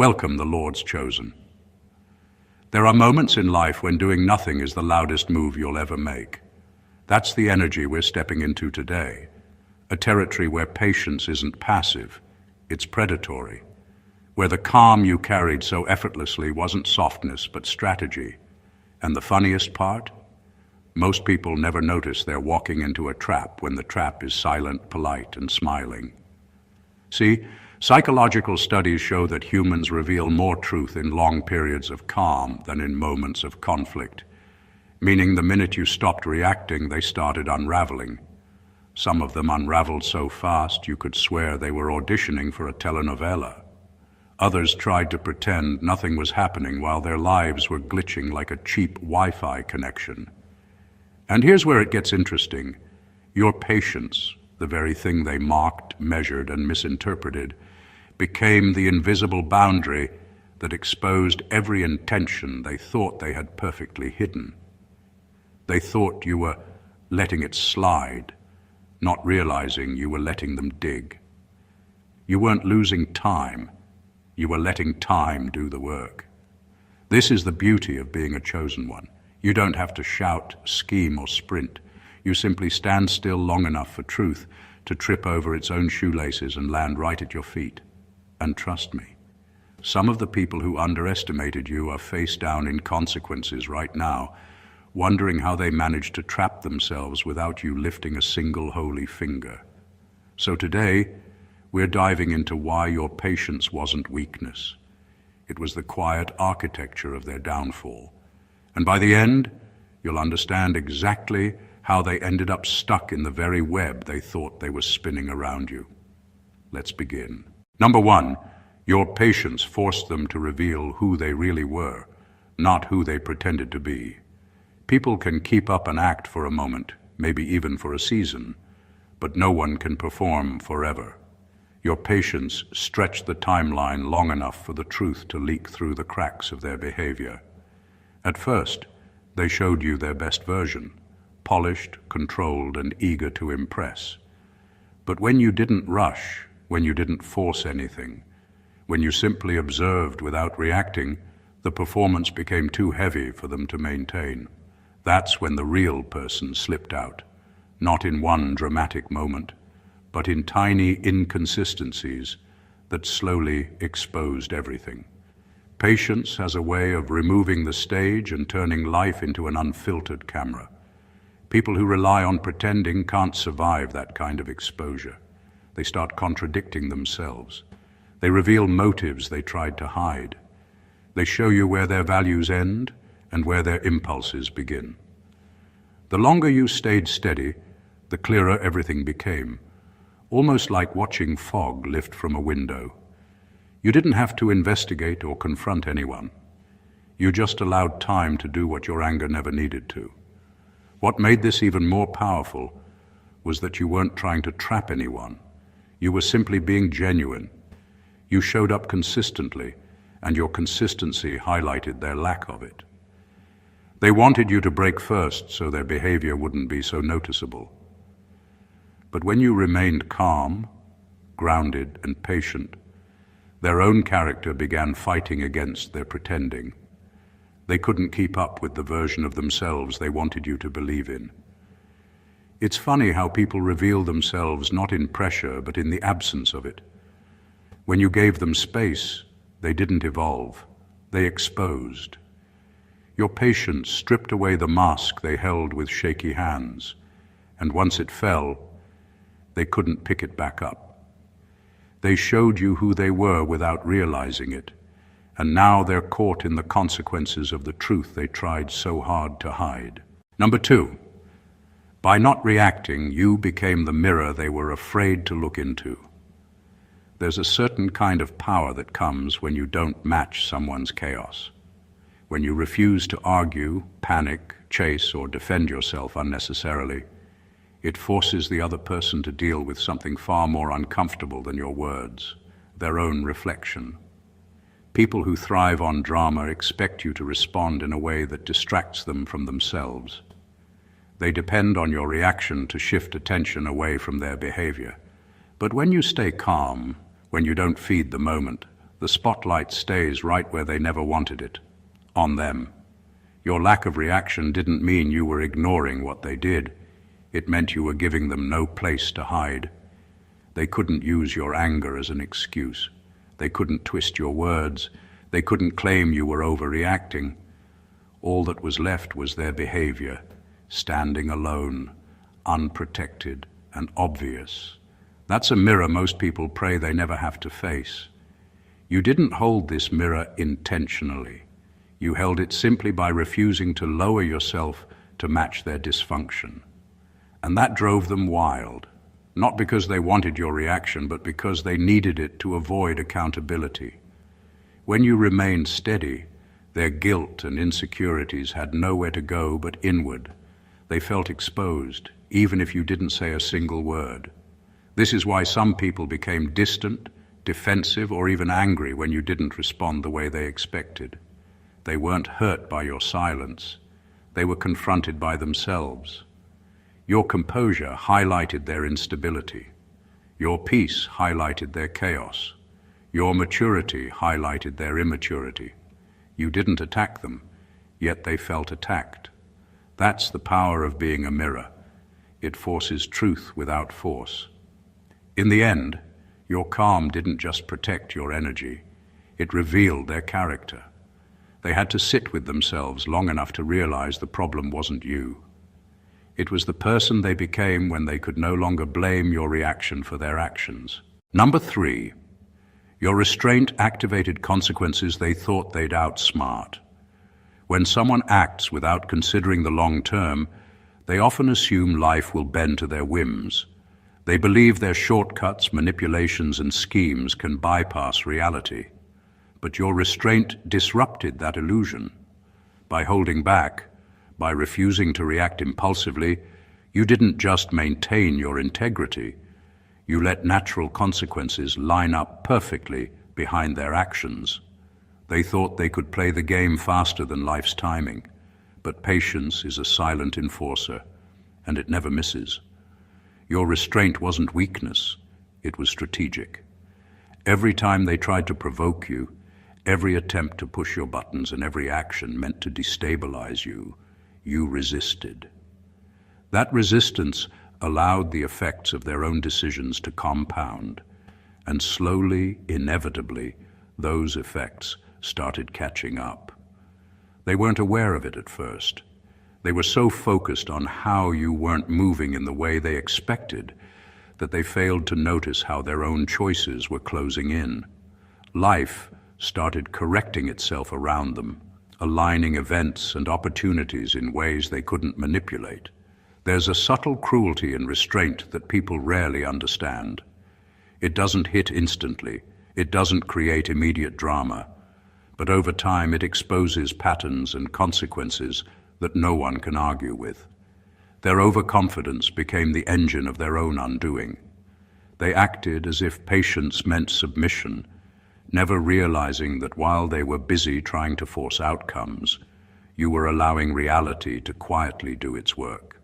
Welcome, the Lord's chosen. There are moments in life when doing nothing is the loudest move you'll ever make. That's the energy we're stepping into today, a territory where patience isn't passive, it's predatory, where the calm you carried so effortlessly wasn't softness but strategy. And the funniest part? Most people never notice they're walking into a trap when the trap is silent, polite, and smiling. See, psychological studies show that humans reveal more truth in long periods of calm than in moments of conflict, meaning the minute you stopped reacting, they started unraveling. Some of them unraveled so fast you could swear they were auditioning for a telenovela. Others tried to pretend nothing was happening while their lives were glitching like a cheap Wi-Fi connection. And here's where it gets interesting. Your patience, the very thing they mocked, measured, and misinterpreted, became the invisible boundary that exposed every intention they thought they had perfectly hidden. They thought you were letting it slide, not realizing you were letting them dig. You weren't losing time, you were letting time do the work. This is the beauty of being a chosen one. You don't have to shout, scheme, or sprint. You simply stand still long enough for truth to trip over its own shoelaces and land right at your feet. And trust me, some of the people who underestimated you are face down in consequences right now, wondering how they managed to trap themselves without you lifting a single holy finger. So today, we're diving into why your patience wasn't weakness. It was the quiet architecture of their downfall. And by the end, you'll understand exactly how they ended up stuck in the very web they thought they were spinning around you. Let's begin. Number one, your patience forced them to reveal who they really were, not who they pretended to be. People can keep up an act for a moment, maybe even for a season, but no one can perform forever. Your patience stretched the timeline long enough for the truth to leak through the cracks of their behavior. At first, they showed you their best version, polished, controlled, and eager to impress. But when you didn't rush, when you didn't force anything, when you simply observed without reacting, the performance became too heavy for them to maintain. That's when the real person slipped out, not in one dramatic moment, but in tiny inconsistencies that slowly exposed everything. Patience has a way of removing the stage and turning life into an unfiltered camera. People who rely on pretending can't survive that kind of exposure. They start contradicting themselves. They reveal motives they tried to hide. They show you where their values end and where their impulses begin. The longer you stayed steady, the clearer everything became, almost like watching fog lift from a window. You didn't have to investigate or confront anyone. You just allowed time to do what your anger never needed to. What made this even more powerful was that you weren't trying to trap anyone. You were simply being genuine. You showed up consistently, and your consistency highlighted their lack of it. They wanted you to break first so their behavior wouldn't be so noticeable. But when you remained calm, grounded, and patient, their own character began fighting against their pretending. They couldn't keep up with the version of themselves they wanted you to believe in. It's funny how people reveal themselves not in pressure, but in the absence of it. When you gave them space, they didn't evolve. They exposed. Your patience stripped away the mask they held with shaky hands, and once it fell, they couldn't pick it back up. They showed you who they were without realizing it, and now they're caught in the consequences of the truth they tried so hard to hide. Number two, by not reacting, you became the mirror they were afraid to look into. There's a certain kind of power that comes when you don't match someone's chaos. When you refuse to argue, panic, chase, or defend yourself unnecessarily, it forces the other person to deal with something far more uncomfortable than your words, their own reflection. People who thrive on drama expect you to respond in a way that distracts them from themselves. They depend on your reaction to shift attention away from their behavior. But when you stay calm, when you don't feed the moment, The spotlight stays right where they never wanted it, on them. Your lack of reaction didn't mean you were ignoring what they did. It meant you were giving them no place to hide. They couldn't use your anger as an excuse. They couldn't twist your words. They couldn't claim you were overreacting. All that was left was their behavior, standing alone, unprotected and obvious. That's a mirror most people pray they never have to face. You didn't hold this mirror intentionally. You held it simply by refusing to lower yourself to match their dysfunction. And that drove them wild, not because they wanted your reaction, but because they needed it to avoid accountability. When you remained steady, their guilt and insecurities had nowhere to go but inward. They felt exposed, even if you didn't say a single word. This is why some people became distant, defensive, or even angry when you didn't respond the way they expected. They weren't hurt by your silence. They were confronted by themselves. Your composure highlighted their instability. Your peace highlighted their chaos. Your maturity highlighted their immaturity. You didn't attack them, yet they felt attacked. That's the power of being a mirror. It forces truth without force. In the end, your calm didn't just protect your energy, it revealed their character. They had to sit with themselves long enough to realize the problem wasn't you. It was the person they became when they could no longer blame your reaction for their actions. Number 3, your restraint activated consequences they thought they'd outsmart. When someone acts without considering the long term, they often assume life will bend to their whims. They believe their shortcuts, manipulations, and schemes can bypass reality. But your restraint disrupted that illusion. By holding back, by refusing to react impulsively, you didn't just maintain your integrity, you let natural consequences line up perfectly behind their actions. They thought they could play the game faster than life's timing, but patience is a silent enforcer, and it never misses. Your restraint wasn't weakness, it was strategic. Every time they tried to provoke you, every attempt to push your buttons and every action meant to destabilize you, you resisted. That resistance allowed the effects of their own decisions to compound, and slowly, inevitably, those effects started catching up. They weren't aware of it at first. They were so focused on how you weren't moving in the way they expected that they failed to notice how their own choices were closing in. Life started correcting itself around them, aligning events and opportunities in ways they couldn't manipulate. There's a subtle cruelty in restraint that people rarely understand. It doesn't hit instantly, it doesn't create immediate drama, but over time it exposes patterns and consequences that no one can argue with. Their overconfidence became the engine of their own undoing. They acted as if patience meant submission, never realizing that while they were busy trying to force outcomes, you were allowing reality to quietly do its work.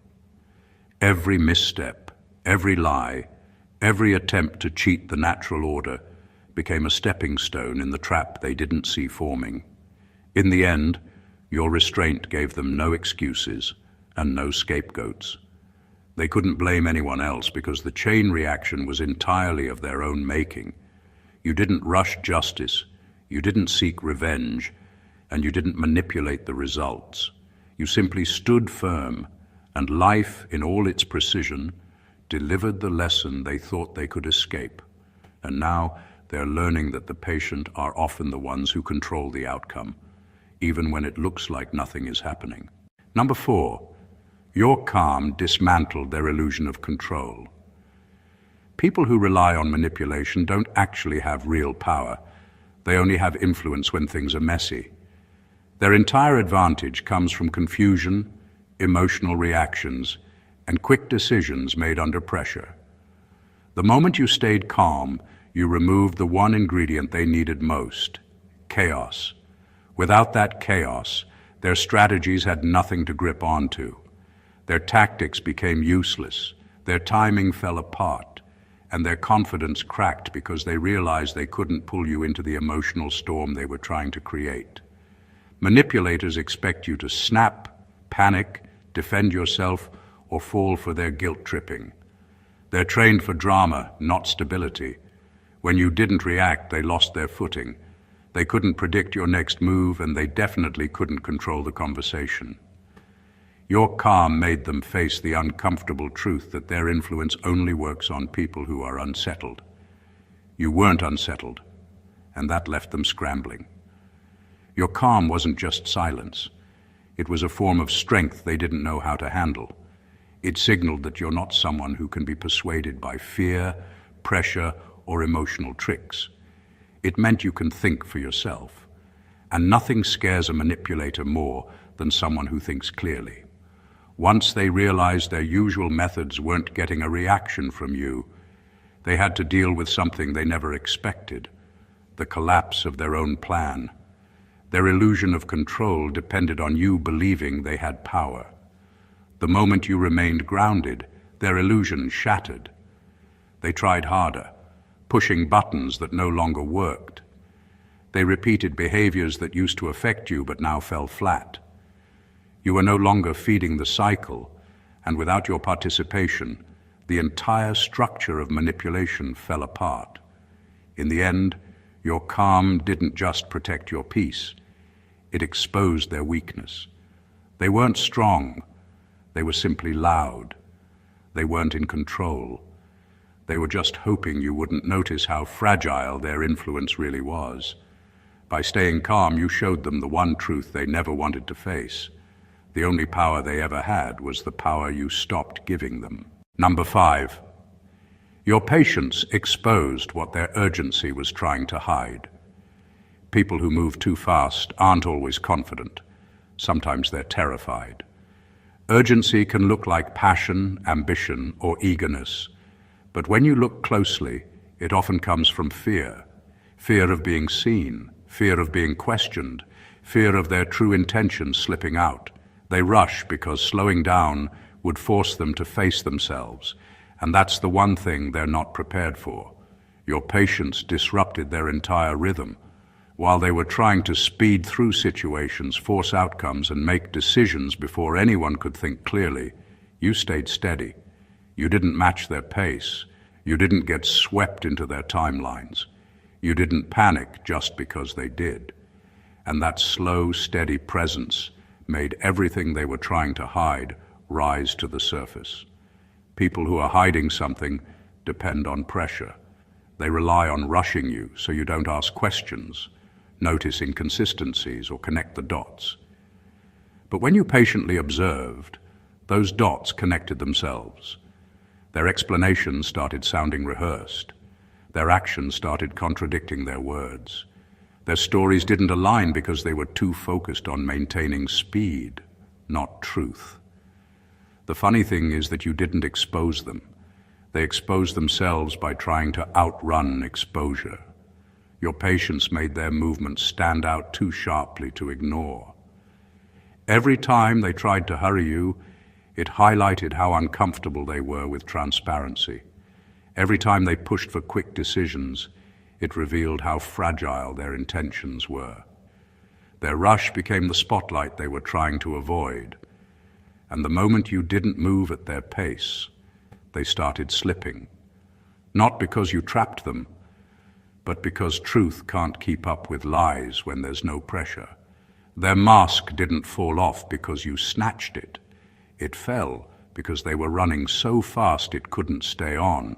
Every misstep, every lie, every attempt to cheat the natural order became a stepping stone in the trap they didn't see forming. In the end, your restraint gave them no excuses and no scapegoats. They couldn't blame anyone else because the chain reaction was entirely of their own making. You didn't rush justice, you didn't seek revenge, and you didn't manipulate the results. You simply stood firm, and life, in all its precision, delivered the lesson they thought they could escape. And now they're learning that the patient are often the ones who control the outcome, even when it looks like nothing is happening. Number 4, your calm dismantled their illusion of control. People who rely on manipulation don't actually have real power. They only have influence when things are messy. Their entire advantage comes from confusion, emotional reactions, and quick decisions made under pressure. The moment you stayed calm, you removed the one ingredient they needed most: chaos. Without that chaos, their strategies had nothing to grip onto. Their tactics became useless, their timing fell apart, and their confidence cracked because they realized they couldn't pull you into the emotional storm they were trying to create. Manipulators expect you to snap, panic, defend yourself, or fall for their guilt-tripping. They're trained for drama, not stability. When you didn't react, they lost their footing. They couldn't predict your next move, and they definitely couldn't control the conversation. Your calm made them face the uncomfortable truth that their influence only works on people who are unsettled. You weren't unsettled, and that left them scrambling. Your calm wasn't just silence. It was a form of strength they didn't know how to handle. It signaled that you're not someone who can be persuaded by fear, pressure, or emotional tricks. It meant you can think for yourself. And nothing scares a manipulator more than someone who thinks clearly. Once they realized their usual methods weren't getting a reaction from you, they had to deal with something they never expected, the collapse of their own plan. Their illusion of control depended on you believing they had power. The moment you remained grounded, their illusion shattered. They tried harder, pushing buttons that no longer worked. They repeated behaviors that used to affect you but now fell flat. You were no longer feeding the cycle, and without your participation, the entire structure of manipulation fell apart. In the end, your calm didn't just protect your peace, it exposed their weakness. They weren't strong, they were simply loud. They weren't in control. They were just hoping you wouldn't notice how fragile their influence really was. By staying calm, you showed them the one truth they never wanted to face. The only power they ever had was the power you stopped giving them. Number 5. Your patience exposed what their urgency was trying to hide. People who move too fast aren't always confident. Sometimes they're terrified. Urgency can look like passion, ambition, or eagerness. But when you look closely, it often comes from fear. Fear of being seen, fear of being questioned, fear of their true intentions slipping out. They rush because slowing down would force them to face themselves, and that's the one thing they're not prepared for. Your patience disrupted their entire rhythm. While they were trying to speed through situations, force outcomes, and make decisions before anyone could think clearly, you stayed steady. You didn't match their pace. You didn't get swept into their timelines. You didn't panic just because they did. And that slow, steady presence made everything they were trying to hide rise to the surface. People who are hiding something depend on pressure. They rely on rushing you so you don't ask questions, notice inconsistencies, or connect the dots. But when you patiently observed, those dots connected themselves. Their explanations started sounding rehearsed. Their actions started contradicting their words. Their stories didn't align because they were too focused on maintaining speed, not truth. The funny thing is that you didn't expose them. They exposed themselves by trying to outrun exposure. Your patience made their movements stand out too sharply to ignore. Every time they tried to hurry you, it highlighted how uncomfortable they were with transparency. Every time they pushed for quick decisions, it revealed how fragile their intentions were. Their rush became the spotlight they were trying to avoid. And the moment you didn't move at their pace, they started slipping. Not because you trapped them, but because truth can't keep up with lies when there's no pressure. Their mask didn't fall off because you snatched it. It fell because they were running so fast it couldn't stay on.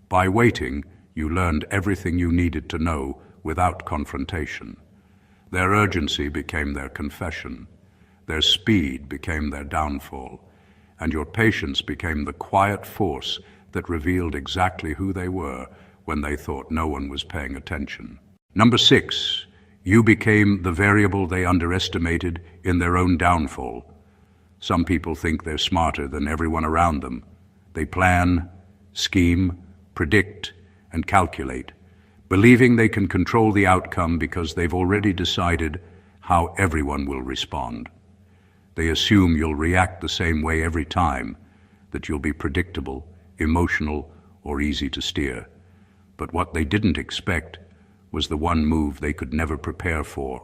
By waiting, you learned everything you needed to know without confrontation. Their urgency became their confession. Their speed became their downfall. And your patience became the quiet force that revealed exactly who they were when they thought no one was paying attention. Number 6, you became the variable they underestimated in their own downfall. Some people think they're smarter than everyone around them. They plan, scheme, predict, and calculate, believing they can control the outcome because they've already decided how everyone will respond. They assume you'll react the same way every time, that you'll be predictable, emotional, or easy to steer. But what they didn't expect was the one move they could never prepare for: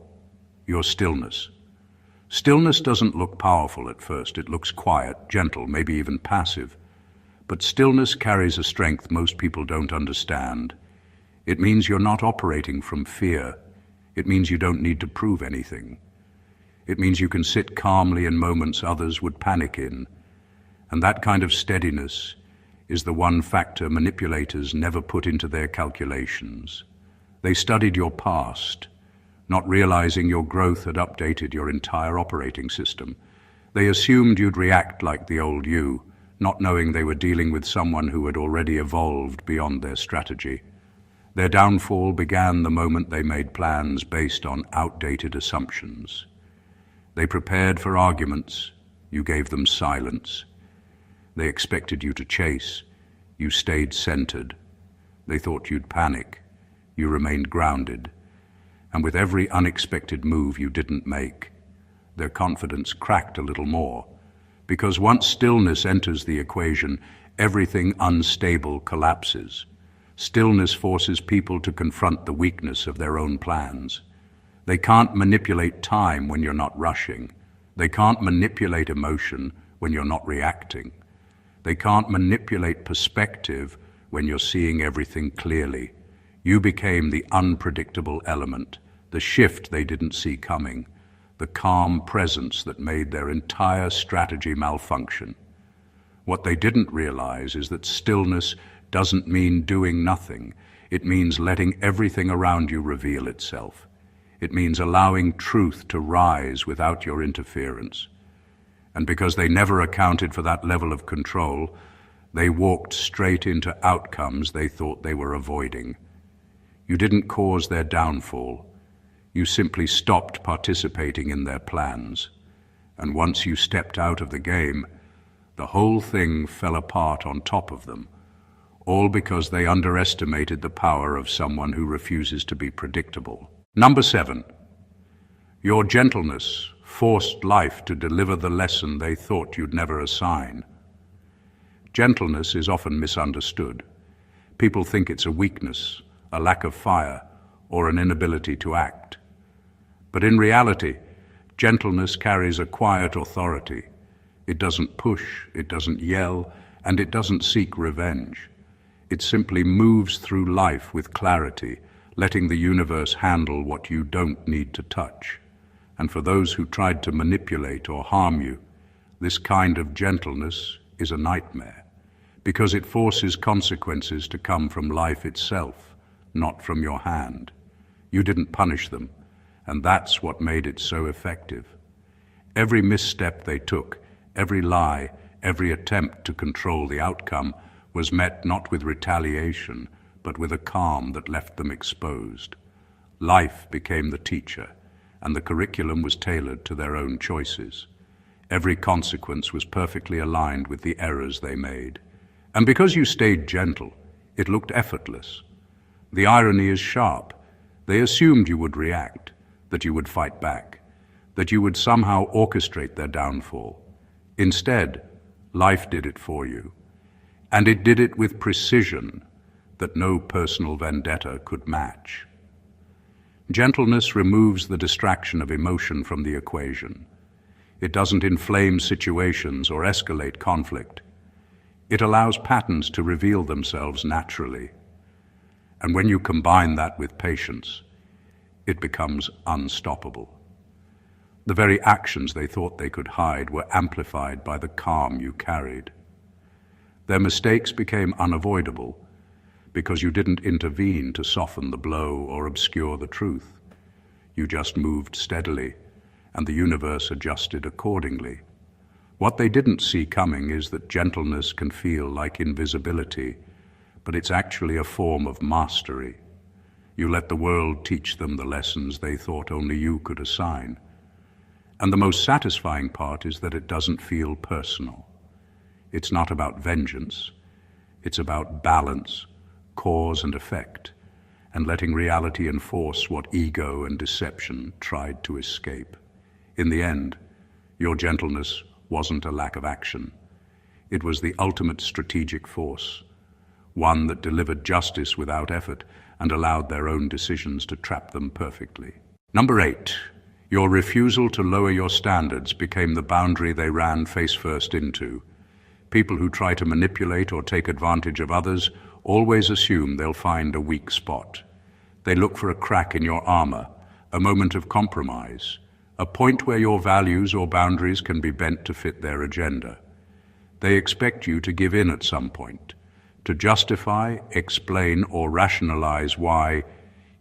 your stillness. Stillness doesn't look powerful at first. It looks quiet, gentle, maybe even passive. But stillness carries a strength most people don't understand. It means you're not operating from fear. It means you don't need to prove anything. It means you can sit calmly in moments others would panic in. And that kind of steadiness is the one factor manipulators never put into their calculations. They studied your past, not realizing your growth had updated your entire operating system. They assumed you'd react like the old you, not knowing they were dealing with someone who had already evolved beyond their strategy. Their downfall began the moment they made plans based on outdated assumptions. They prepared for arguments, you gave them silence. They expected you to chase, you stayed centered. They thought you'd panic, you remained grounded. And with every unexpected move you didn't make, their confidence cracked a little more. Because once stillness enters the equation, everything unstable collapses. Stillness forces people to confront the weakness of their own plans. They can't manipulate time when you're not rushing. They can't manipulate emotion when you're not reacting. They can't manipulate perspective when you're seeing everything clearly. You became the unpredictable element, the shift they didn't see coming, the calm presence that made their entire strategy malfunction. What they didn't realize is that stillness doesn't mean doing nothing. It means letting everything around you reveal itself. It means allowing truth to rise without your interference. And because they never accounted for that level of control, they walked straight into outcomes they thought they were avoiding. You didn't cause their downfall. You simply stopped participating in their plans. And once you stepped out of the game, the whole thing fell apart on top of them, all because they underestimated the power of someone who refuses to be predictable. Number 7, your gentleness forced life to deliver the lesson they thought you'd never assign. Gentleness is often misunderstood. People think it's a weakness, a lack of fire, or an inability to act. But in reality, gentleness carries a quiet authority. It doesn't push, it doesn't yell, and it doesn't seek revenge. It simply moves through life with clarity, letting the universe handle what you don't need to touch. And for those who tried to manipulate or harm you, this kind of gentleness is a nightmare, because it forces consequences to come from life itself, not from your hand. You didn't punish them, and that's what made it so effective. Every misstep they took, every lie, every attempt to control the outcome was met not with retaliation, but with a calm that left them exposed. Life became the teacher, and the curriculum was tailored to their own choices. Every consequence was perfectly aligned with the errors they made. And because you stayed gentle, it looked effortless. The irony is sharp. They assumed you would react, that you would fight back, that you would somehow orchestrate their downfall. Instead, life did it for you. And it did it with precision that no personal vendetta could match. Gentleness removes the distraction of emotion from the equation. It doesn't inflame situations or escalate conflict. It allows patterns to reveal themselves naturally. And when you combine that with patience, it becomes unstoppable. The very actions they thought they could hide were amplified by the calm you carried. Their mistakes became unavoidable because you didn't intervene to soften the blow or obscure the truth. You just moved steadily, and the universe adjusted accordingly. What they didn't see coming is that gentleness can feel like invisibility, but it's actually a form of mastery. You let the world teach them the lessons they thought only you could assign. And the most satisfying part is that it doesn't feel personal. It's not about vengeance. It's about balance, cause and effect, and letting reality enforce what ego and deception tried to escape. In the end, your gentleness wasn't a lack of action. It was the ultimate strategic force, one that delivered justice without effort and allowed their own decisions to trap them perfectly. Number 8. Your refusal to lower your standards became the boundary they ran face first into. People who try to manipulate or take advantage of others always assume they'll find a weak spot. They look for a crack in your armor, a moment of compromise, a point where your values or boundaries can be bent to fit their agenda. They expect you to give in at some point, to justify, explain, or rationalize why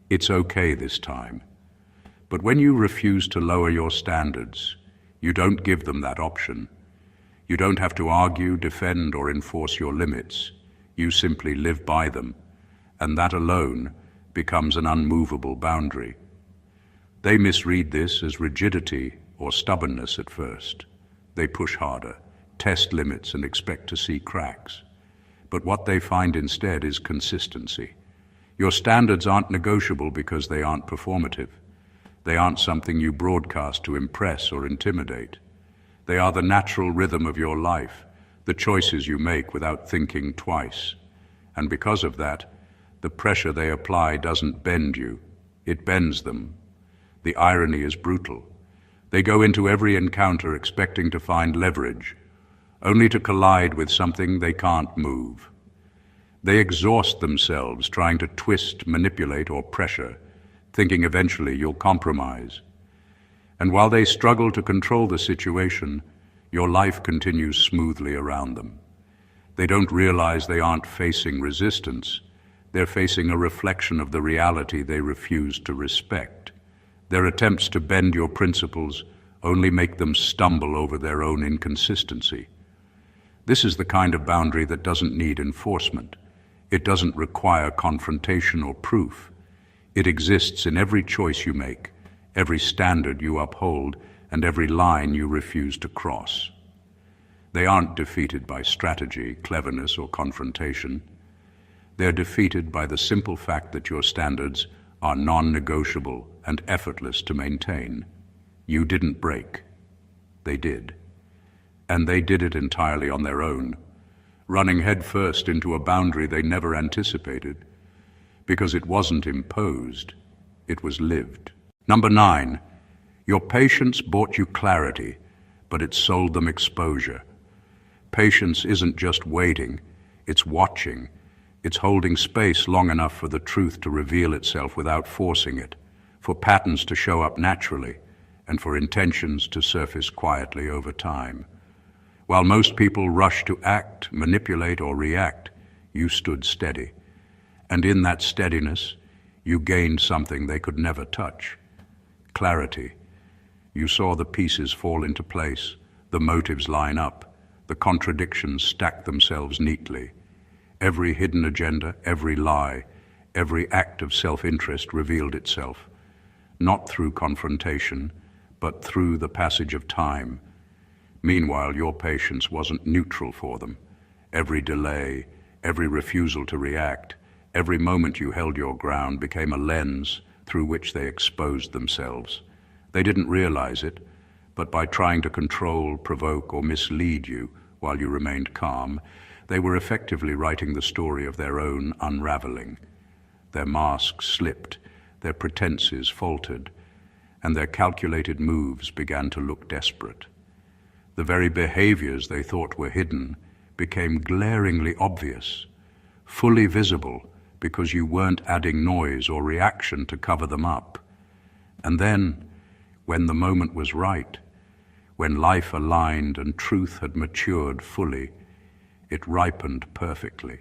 it's okay this time. But when you refuse to lower your standards, you don't give them that option. You don't have to argue, defend, or enforce your limits. You simply live by them, and that alone becomes an unmovable boundary. They misread this as rigidity or stubbornness at first. They push harder, test limits, and expect to see cracks. But what they find instead is consistency. Your standards aren't negotiable because they aren't performative. They aren't something you broadcast to impress or intimidate. They are the natural rhythm of your life, the choices you make without thinking twice. And because of that, the pressure they apply doesn't bend you, it bends them. The irony is brutal. They go into every encounter expecting to find leverage, only to collide with something they can't move. They exhaust themselves trying to twist, manipulate, or pressure, thinking eventually you'll compromise. And while they struggle to control the situation, your life continues smoothly around them. They don't realize they aren't facing resistance. They're facing a reflection of the reality they refuse to respect. Their attempts to bend your principles only make them stumble over their own inconsistency. This is the kind of boundary that doesn't need enforcement. It doesn't require confrontation or proof. It exists in every choice you make, every standard you uphold, and every line you refuse to cross. They aren't defeated by strategy, cleverness, or confrontation. They're defeated by the simple fact that your standards are non-negotiable and effortless to maintain. You didn't break. They did. And they did it entirely on their own, running headfirst into a boundary they never anticipated, because it wasn't imposed, it was lived. Number 9, your patience bought you clarity, but it sold them exposure. Patience isn't just waiting, it's watching. It's holding space long enough for the truth to reveal itself without forcing it, for patterns to show up naturally, and for intentions to surface quietly over time. While most people rush to act, manipulate, or react, you stood steady. And in that steadiness, you gained something they could never touch: clarity. You saw the pieces fall into place, the motives line up, the contradictions stack themselves neatly. Every hidden agenda, every lie, every act of self-interest revealed itself, not through confrontation, but through the passage of time. Meanwhile, your patience wasn't neutral for them. Every delay, every refusal to react, every moment you held your ground became a lens through which they exposed themselves. They didn't realize it, but by trying to control, provoke, or mislead you while you remained calm, they were effectively writing the story of their own unraveling. Their masks slipped, their pretenses faltered, and their calculated moves began to look desperate. The very behaviors they thought were hidden became glaringly obvious, fully visible, because you weren't adding noise or reaction to cover them up. And then, when the moment was right, when life aligned and truth had matured fully, it ripened perfectly.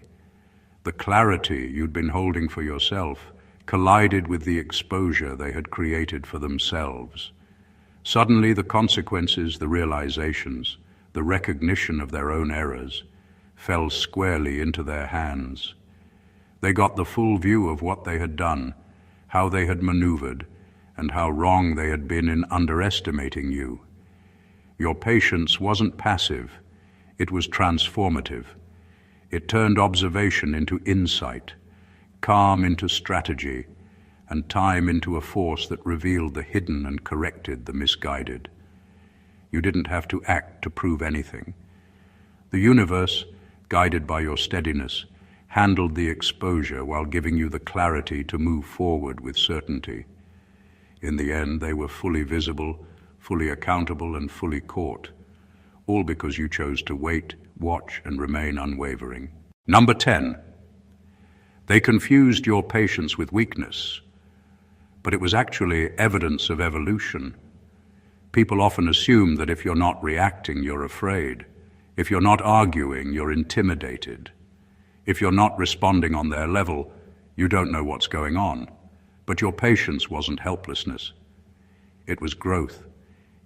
The clarity you'd been holding for yourself collided with the exposure they had created for themselves. Suddenly, the consequences, the realizations, the recognition of their own errors fell squarely into their hands. They got the full view of what they had done, how they had maneuvered, and how wrong they had been in underestimating you. Your patience wasn't passive, it was transformative. It turned observation into insight, calm into strategy, and time into a force that revealed the hidden and corrected the misguided. You didn't have to act to prove anything. The universe, guided by your steadiness, handled the exposure while giving you the clarity to move forward with certainty. In the end, they were fully visible, fully accountable, and fully caught, all because you chose to wait, watch, and remain unwavering. Number 10. They confused your patience with weakness, but it was actually evidence of evolution. People often assume that if you're not reacting, you're afraid. If you're not arguing, you're intimidated. If you're not responding on their level, you don't know what's going on. But your patience wasn't helplessness. It was growth.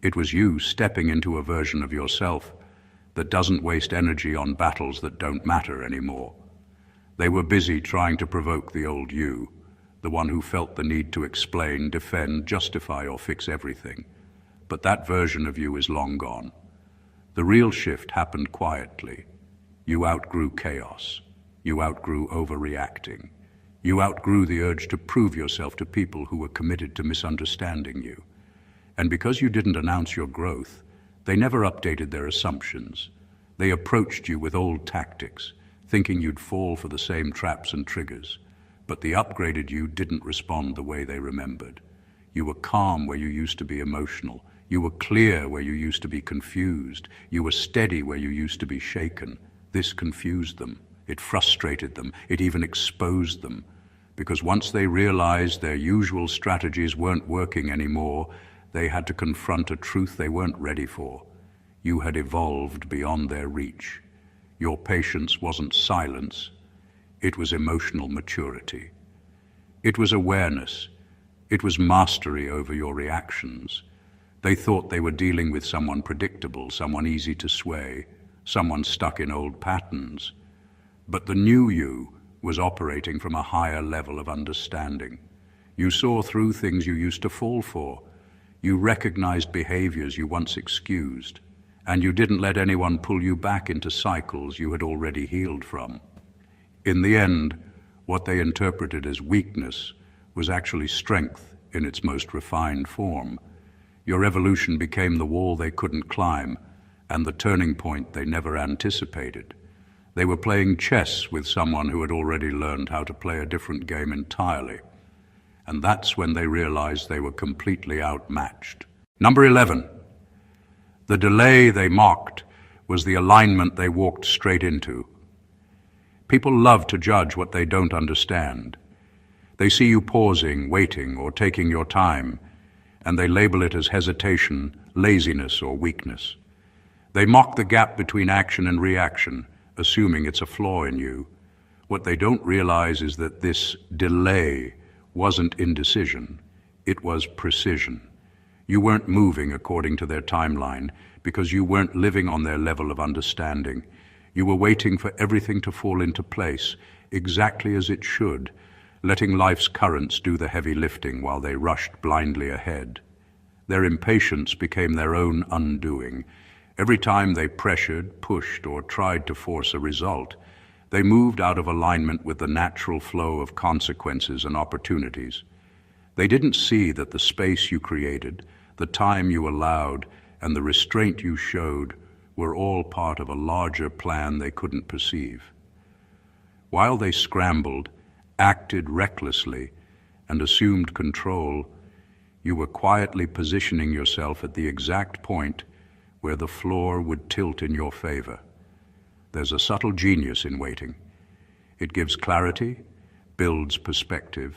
It was you stepping into a version of yourself that doesn't waste energy on battles that don't matter anymore. They were busy trying to provoke the old you, the one who felt the need to explain, defend, justify, or fix everything. But that version of you is long gone. The real shift happened quietly. You outgrew chaos. You outgrew overreacting. You outgrew the urge to prove yourself to people who were committed to misunderstanding you. And because you didn't announce your growth, they never updated their assumptions. They approached you with old tactics, thinking you'd fall for the same traps and triggers. But the upgraded you didn't respond the way they remembered. You were calm where you used to be emotional. You were clear where you used to be confused. You were steady where you used to be shaken. This confused them. It frustrated them. It even exposed them. Because once they realized their usual strategies weren't working anymore, they had to confront a truth they weren't ready for. You had evolved beyond their reach. Your patience wasn't silence. It was emotional maturity. It was awareness. It was mastery over your reactions. They thought they were dealing with someone predictable, someone easy to sway, someone stuck in old patterns. But the new you was operating from a higher level of understanding. You saw through things you used to fall for. You recognized behaviors you once excused, and you didn't let anyone pull you back into cycles you had already healed from. In the end, what they interpreted as weakness was actually strength in its most refined form. Your evolution became the wall they couldn't climb, and the turning point they never anticipated. They were playing chess with someone who had already learned how to play a different game entirely. And that's when they realized they were completely outmatched. Number 11. The delay they mocked was the alignment they walked straight into. People love to judge what they don't understand. They see you pausing, waiting, or taking your time, and they label it as hesitation, laziness, or weakness. They mock the gap between action and reaction, assuming it's a flaw in you. What they don't realize is that this delay wasn't indecision, it was precision. You weren't moving according to their timeline because you weren't living on their level of understanding. You were waiting for everything to fall into place, exactly as it should, letting life's currents do the heavy lifting while they rushed blindly ahead. Their impatience became their own undoing. Every time they pressured, pushed, or tried to force a result, they moved out of alignment with the natural flow of consequences and opportunities. They didn't see that the space you created, the time you allowed, and the restraint you showed were all part of a larger plan they couldn't perceive. While they scrambled, acted recklessly, and assumed control, you were quietly positioning yourself at the exact point where the floor would tilt in your favor. There's a subtle genius in waiting. It gives clarity, builds perspective,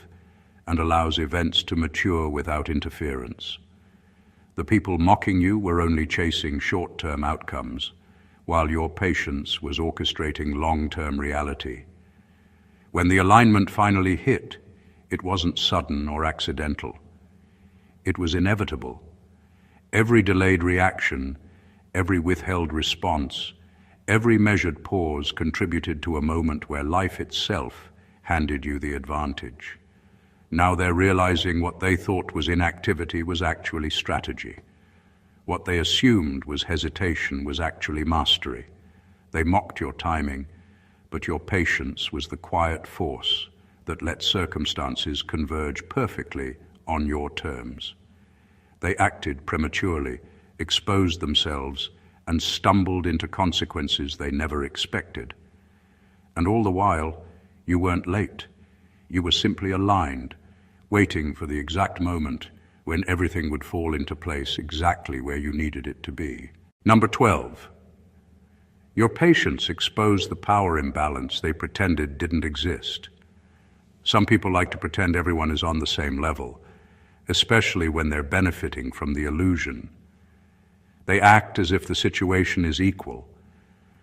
and allows events to mature without interference. The people mocking you were only chasing short-term outcomes, while your patience was orchestrating long-term reality. When the alignment finally hit, it wasn't sudden or accidental. It was inevitable. Every delayed reaction, every withheld response, every measured pause contributed to a moment where life itself handed you the advantage. Now they're realizing what they thought was inactivity was actually strategy. What they assumed was hesitation was actually mastery. They mocked your timing, but your patience was the quiet force that let circumstances converge perfectly on your terms. They acted prematurely, exposed themselves, and stumbled into consequences they never expected. And all the while, You weren't late. You were simply aligned, waiting for the exact moment when everything would fall into place exactly where you needed it to be. Number 12. Your patience exposed the power imbalance they pretended didn't exist. Some people like to pretend everyone is on the same level, especially when they're benefiting from the illusion. They act as if the situation is equal,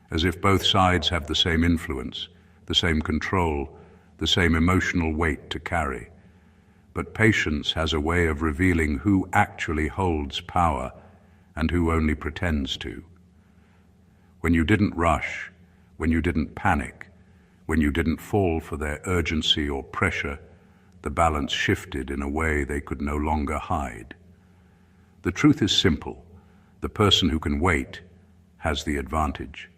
as if both sides have the same influence, the same control, the same emotional weight to carry. But patience has a way of revealing who actually holds power and who only pretends to. When you didn't rush, when you didn't panic, when you didn't fall for their urgency or pressure, the balance shifted in a way they could no longer hide. The truth is simple. The person who can wait has the advantage.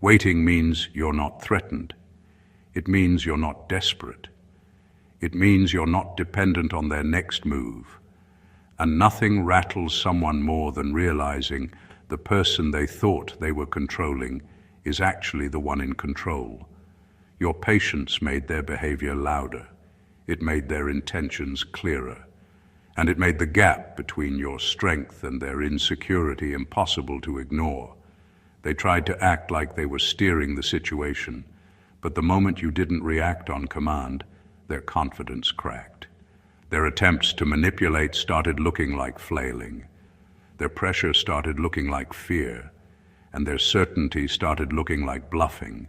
Waiting means you're not threatened. It means you're not desperate. It means you're not dependent on their next move. And nothing rattles someone more than realizing the person they thought they were controlling is actually the one in control. Your patience made their behavior louder. It made their intentions clearer. And it made the gap between your strength and their insecurity impossible to ignore. They tried to act like they were steering the situation, but the moment you didn't react on command, their confidence cracked. Their attempts to manipulate started looking like flailing. Their pressure started looking like fear, and their certainty started looking like bluffing.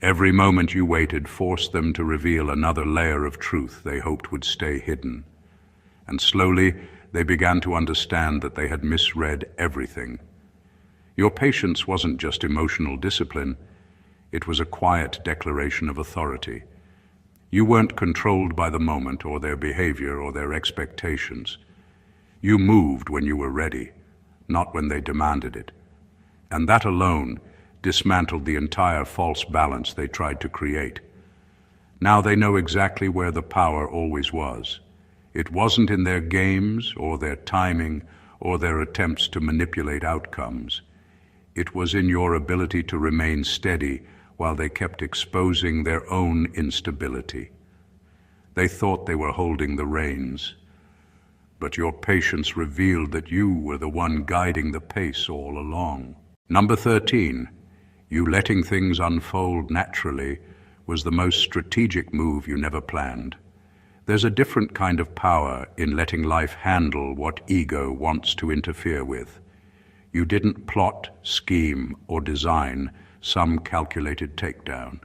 Every moment you waited forced them to reveal another layer of truth they hoped would stay hidden. And slowly, they began to understand that they had misread everything. Your patience wasn't just emotional discipline, it was a quiet declaration of authority. You weren't controlled by the moment or their behavior or their expectations. You moved when you were ready, not when they demanded it. And that alone dismantled the entire false balance they tried to create. Now they know exactly where the power always was. It wasn't in their games or their timing or their attempts to manipulate outcomes. It was in your ability to remain steady while they kept exposing their own instability. They thought they were holding the reins, but your patience revealed that you were the one guiding the pace all along. Number 13, you letting things unfold naturally was the most strategic move you never planned. There's a different kind of power in letting life handle what ego wants to interfere with. You didn't plot, scheme, or design some calculated takedown.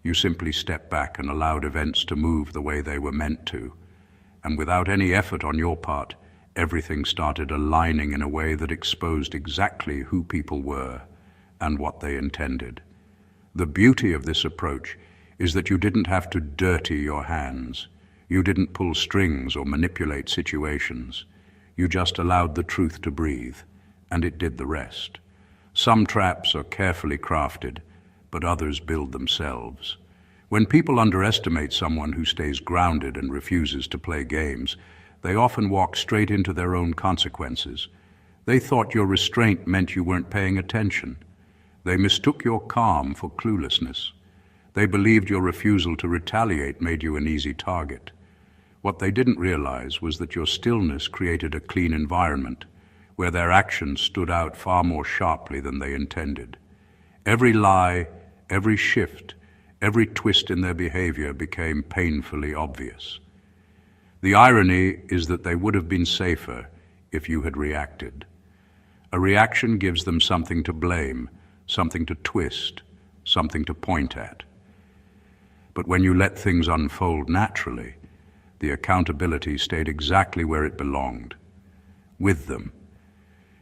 You simply stepped back and allowed events to move the way they were meant to. And without any effort on your part, everything started aligning in a way that exposed exactly who people were and what they intended. The beauty of this approach is that you didn't have to dirty your hands. You didn't pull strings or manipulate situations. You just allowed the truth to breathe, and it did the rest. Some traps are carefully crafted, but others build themselves. When people underestimate someone who stays grounded and refuses to play games, they often walk straight into their own consequences. They thought your restraint meant you weren't paying attention. They mistook your calm for cluelessness. They believed your refusal to retaliate made you an easy target. What they didn't realize was that your stillness created a clean environment where their actions stood out far more sharply than they intended. Every lie, every shift, every twist in their behavior became painfully obvious. The irony is that they would have been safer if you had reacted. A reaction gives them something to blame, something to twist, something to point at. But when you let things unfold naturally, the accountability stayed exactly where it belonged, with them.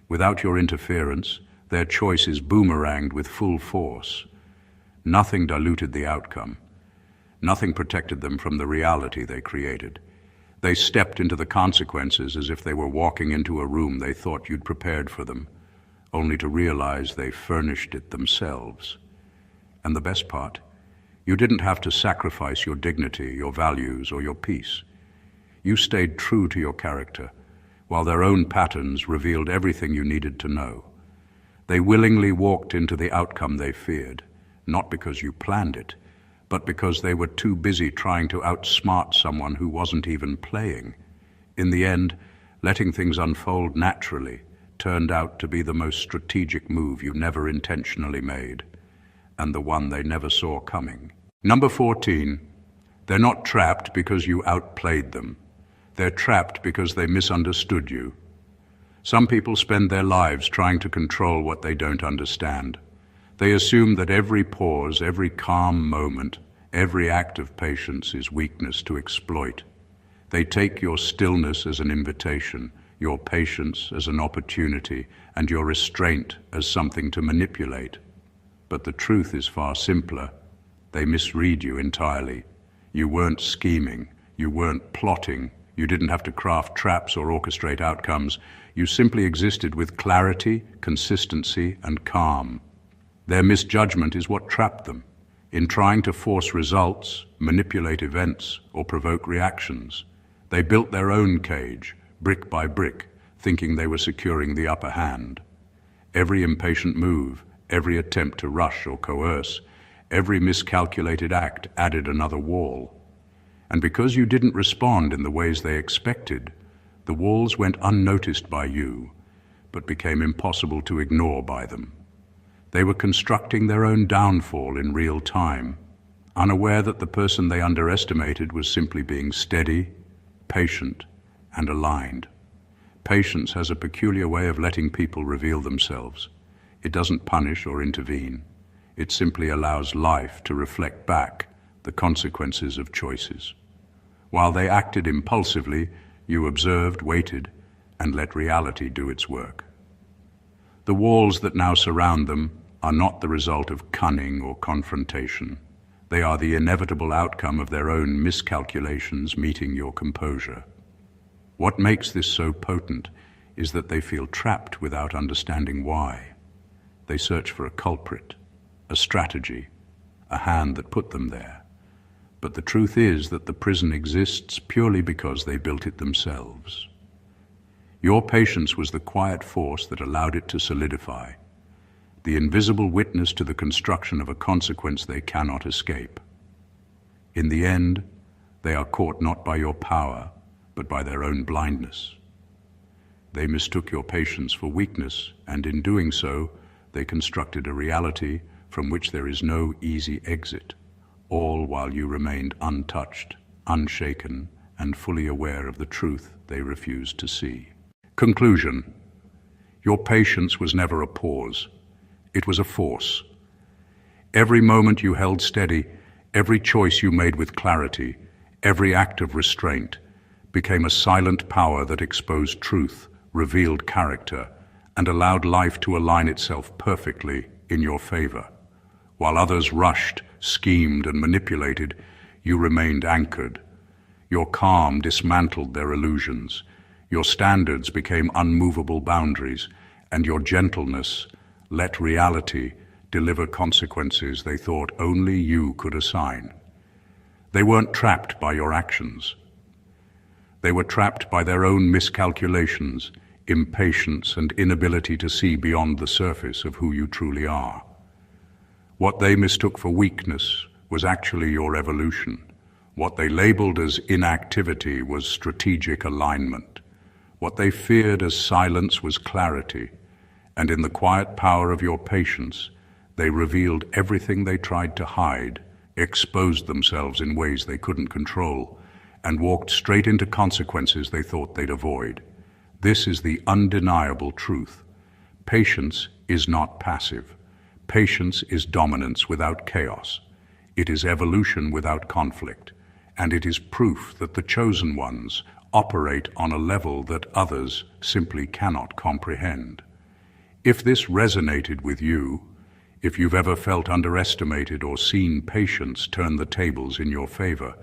Without your interference, their choices boomeranged with full force. Nothing diluted the outcome. Nothing protected them from the reality they created. They stepped into the consequences as if they were walking into a room they thought you'd prepared for them, only to realize they furnished it themselves. And the best part, you didn't have to sacrifice your dignity, your values, or your peace. You stayed true to your character, while their own patterns revealed everything you needed to know. They willingly walked into the outcome they feared, not because you planned it, but because they were too busy trying to outsmart someone who wasn't even playing. In the end, letting things unfold naturally turned out to be the most strategic move you never intentionally made, and the one they never saw coming. Number 14. They're not trapped because you outplayed them. They're trapped because they misunderstood you. Some people spend their lives trying to control what they don't understand. They assume that every pause, every calm moment, every act of patience is weakness to exploit. They take your stillness as an invitation, your patience as an opportunity, and your restraint as something to manipulate. But the truth is far simpler. They misread you entirely. You weren't scheming, you weren't plotting, you didn't have to craft traps or orchestrate outcomes. You simply existed with clarity, consistency, and calm. Their misjudgment is what trapped them. In trying to force results, manipulate events, or provoke reactions, they built their own cage, brick by brick, thinking they were securing the upper hand. Every impatient move, every attempt to rush or coerce, every miscalculated act added another wall. And because you didn't respond in the ways they expected, the walls went unnoticed by you, but became impossible to ignore by them. They were constructing their own downfall in real time, unaware that the person they underestimated was simply being steady, patient, and aligned. Patience has a peculiar way of letting people reveal themselves. It doesn't punish or intervene. It simply allows life to reflect back the consequences of choices. While they acted impulsively, you observed, waited, and let reality do its work. The walls that now surround them are not the result of cunning or confrontation. They are the inevitable outcome of their own miscalculations meeting your composure. What makes this so potent is that they feel trapped without understanding why. They search for a culprit, a strategy, a hand that put them there. But the truth is that the prison exists purely because they built it themselves. Your patience was the quiet force that allowed it to solidify, the invisible witness to the construction of a consequence they cannot escape. In the end, they are caught not by your power, but by their own blindness. They mistook your patience for weakness, and in doing so, they constructed a reality from which there is no easy exit, all while you remained untouched, unshaken, and fully aware of the truth they refused to see. Conclusion. Your patience was never a pause. It was a force. Every moment you held steady, every choice you made with clarity, every act of restraint, became a silent power that exposed truth, revealed character, and allowed life to align itself perfectly in your favor. While others rushed, schemed, and manipulated, you remained anchored. Your calm dismantled their illusions. Your standards became unmovable boundaries, and your gentleness let reality deliver consequences they thought only you could assign. They weren't trapped by your actions. They were trapped by their own miscalculations, impatience, and inability to see beyond the surface of who you truly are. What they mistook for weakness was actually your evolution. What they labeled as inactivity was strategic alignment. What they feared as silence was clarity. And in the quiet power of your patience, they revealed everything they tried to hide, exposed themselves in ways they couldn't control, and walked straight into consequences they thought they'd avoid. This is the undeniable truth. Patience is not passive. Patience is dominance without chaos. It is evolution without conflict. And it is proof that the chosen ones operate on a level that others simply cannot comprehend. If this resonated with you, if you've ever felt underestimated or seen patience turn the tables in your favor,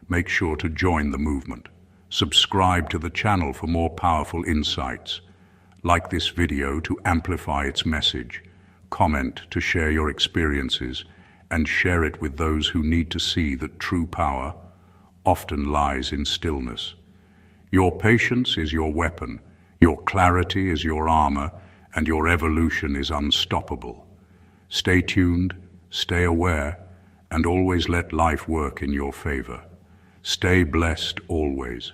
make sure to join the movement. Subscribe to the channel for more powerful insights. Like this video to amplify its message. Comment to share your experiences, and share it with those who need to see that true power often lies in stillness. Your patience is your weapon, your clarity is your armor, and your evolution is unstoppable. Stay tuned, stay aware, and always let life work in your favor. Stay blessed always.